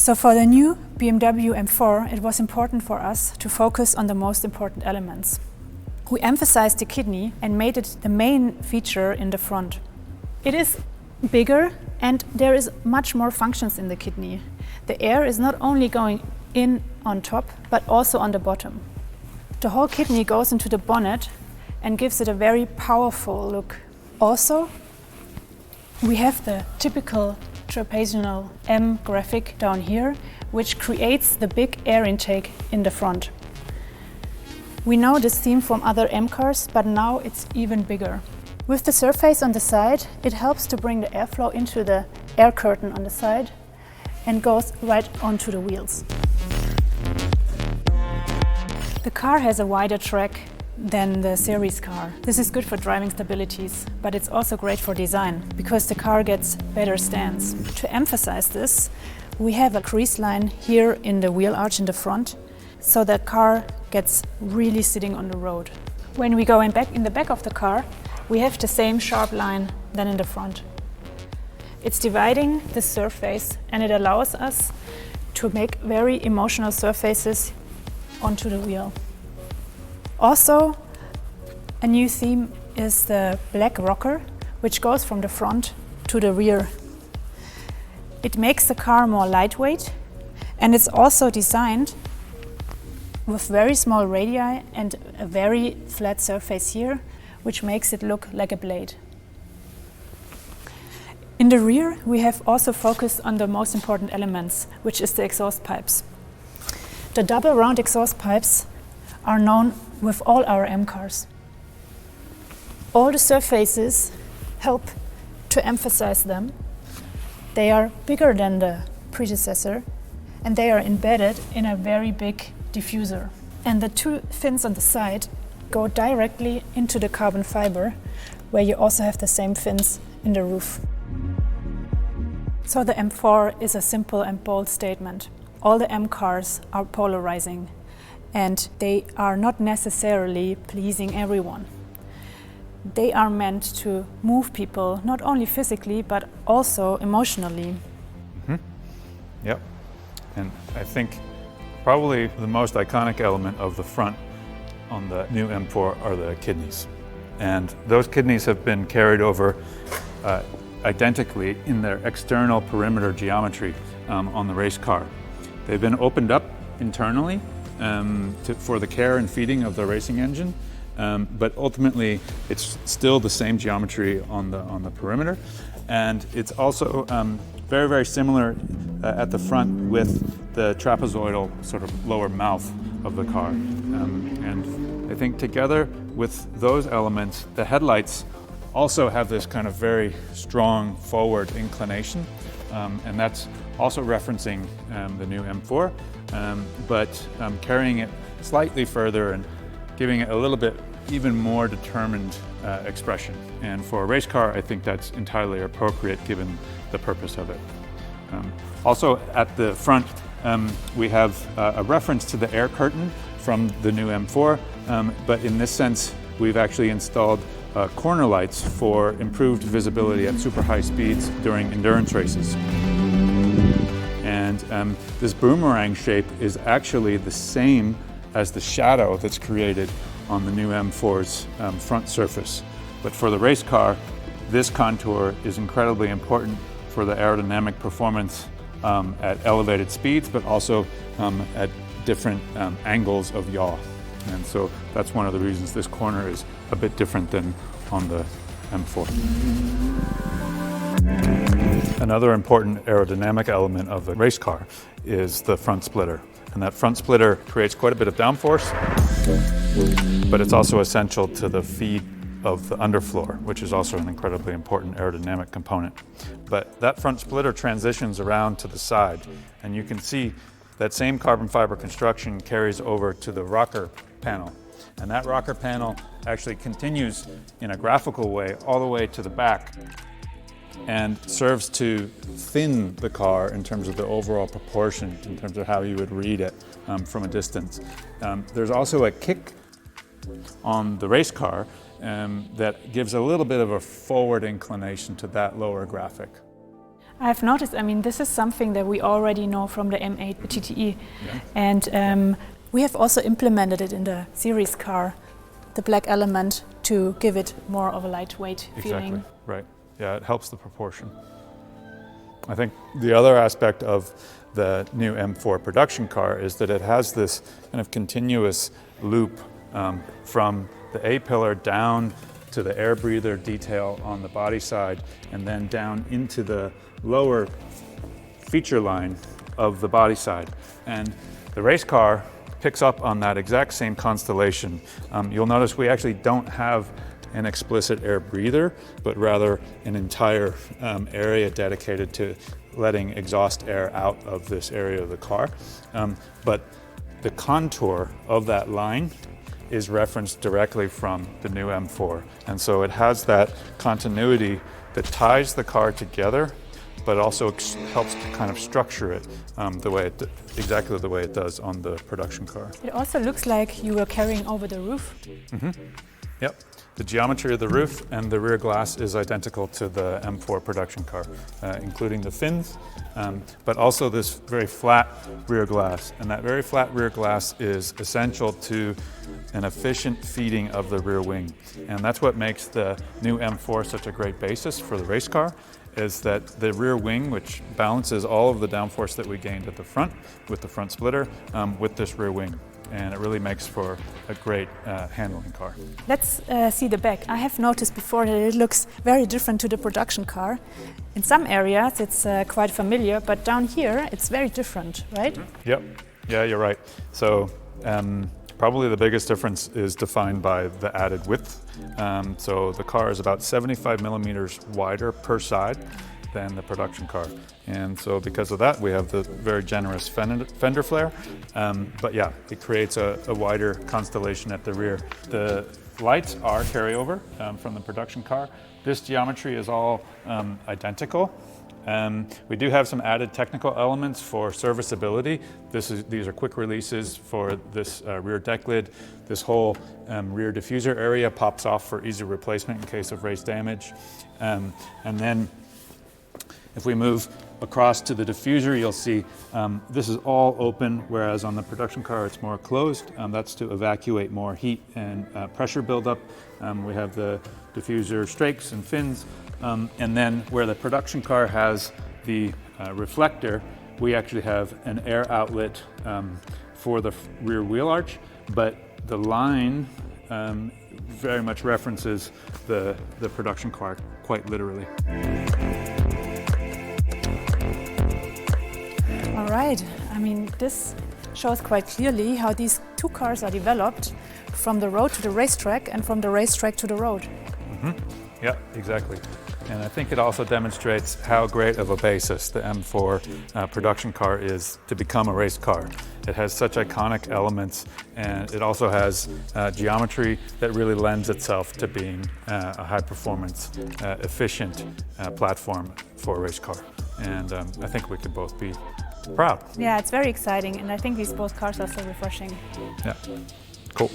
So for the new BMW M4, it was important for us to focus on the most important elements. We emphasized the kidney and made it the main feature in the front. It is bigger and there is much more functions in the kidney. The air is not only going in on top, but also on the bottom. The whole kidney goes into the bonnet and gives it a very powerful look. Also, we have the typical trapezoidal M graphic down here, which creates the big air intake in the front. We know this theme from other M cars, but now it's even bigger. With the surface on the side, it helps to bring the airflow into the air curtain on the side and goes right onto the wheels. The car has a wider track than the series car. This is good for driving stabilities, but it's also great for design because the car gets better stance. To emphasize this, we have a crease line here in the wheel arch in the front, so the car gets really sitting on the road. When we go in the back of the car, we have the same sharp line than in the front. It's dividing the surface and it allows us to make very emotional surfaces onto the wheel. Also, a new theme is the black rocker, which goes from the front to the rear. It makes the car more lightweight, and it's also designed with very small radii and a very flat surface here, which makes it look like a blade. In the rear, we have also focused on the most important elements, which is the exhaust pipes. The double round exhaust pipes are known with all our M cars. All the surfaces help to emphasize them. They are bigger than the predecessor and they are embedded in a very big diffuser. And the two fins on the side go directly into the carbon fiber, where you also have the same fins in the roof. So the M4 is a simple and bold statement. All the M cars are polarizing, and they are not necessarily pleasing everyone. They are meant to move people, not only physically, but also emotionally. Yep. And I think probably the most iconic element of the front on the new M4 are the kidneys. And those kidneys have been carried over identically in their external perimeter geometry on the race car. They've been opened up internally for the care and feeding of the racing engine, but ultimately it's still the same geometry on the perimeter, and it's also very, very similar at the front with the trapezoidal sort of lower mouth of the car. And I think together with those elements, the headlights also have this kind of very strong forward inclination, and that's also referencing the new M4, but carrying it slightly further and giving it a little bit even more determined expression. And for a race car, I think that's entirely appropriate given the purpose of it. Also at the front, we have a reference to the air curtain from the new M4, but in this sense, we've actually installed corner lights for improved visibility at super high speeds during endurance races. And this boomerang shape is actually the same as the shadow that's created on the new M4's front surface. But for the race car, this contour is incredibly important for the aerodynamic performance at elevated speeds, but also at different angles of yaw. And so that's one of the reasons this corner is a bit different than on the M4. Another important aerodynamic element of the race car is the front splitter. And that front splitter creates quite a bit of downforce, but it's also essential to the feed of the underfloor, which is also an incredibly important aerodynamic component. But that front splitter transitions around to the side, and you can see that same carbon fiber construction carries over to the rocker panel. And that rocker panel actually continues in a graphical way all the way to the back and serves to thin the car in terms of the overall proportion, in terms of how you would read it from a distance. There's also a kick on the race car that gives a little bit of a forward inclination to that lower graphic. I've noticed, I mean, this is something that we already know from the M8 GTE. Yeah. And we have also implemented it in the series car, the black element, to give it more of a lightweight feeling. Exactly, right. Yeah, it helps the proportion. I think the other aspect of the new M4 production car is that it has this kind of continuous loop from the A-pillar down to the air breather detail on the body side, and then down into the lower feature line of the body side. And the race car picks up on that exact same constellation. You'll notice we actually don't have an explicit air breather, but rather an entire area dedicated to letting exhaust air out of this area of the car. But the contour of that line is referenced directly from the new M4. And so it has that continuity that ties the car together, but also helps to kind of structure it exactly the way it does on the production car. It also looks like you were carrying over the roof. Mm-hmm. Yep. The geometry of the roof and the rear glass is identical to the M4 production car, including the fins, but also this very flat rear glass. And that very flat rear glass is essential to an efficient feeding of the rear wing. And that's what makes the new M4 such a great basis for the race car, is that the rear wing, which balances all of the downforce that we gained at the front with the front splitter, with this rear wing. And it really makes for a great handling car. Let's see the back. I have noticed before that it looks very different to the production car. In some areas it's quite familiar, but down here it's very different, right? Mm-hmm. Yep. Yeah, you're right. So probably the biggest difference is defined by the added width. So the car is about 75 millimeters wider per side than the production car. And so because of that, we have the very generous fender flare. But yeah, it creates a wider constellation at the rear. The lights are carryover from the production car. This geometry is all identical. We do have some added technical elements for serviceability. These are quick releases for this rear deck lid. This whole rear diffuser area pops off for easy replacement in case of race damage. And then if we move across to the diffuser, you'll see this is all open, whereas on the production car it's more closed. That's to evacuate more heat and pressure buildup. We have the diffuser strakes and fins. And then where the production car has the reflector, we actually have an air outlet for the rear wheel arch, but the line very much references the production car quite literally. All right, I mean, this shows quite clearly how these two cars are developed from the road to the racetrack and from the racetrack to the road. Mm-hmm. Yeah, exactly. And I think it also demonstrates how great of a basis the M4 production car is to become a race car. It has such iconic elements, and it also has geometry that really lends itself to being a high-performance, efficient platform for a race car. And I think we could both be proud. Yeah, it's very exciting, and I think these both cars are so refreshing. Yeah, cool.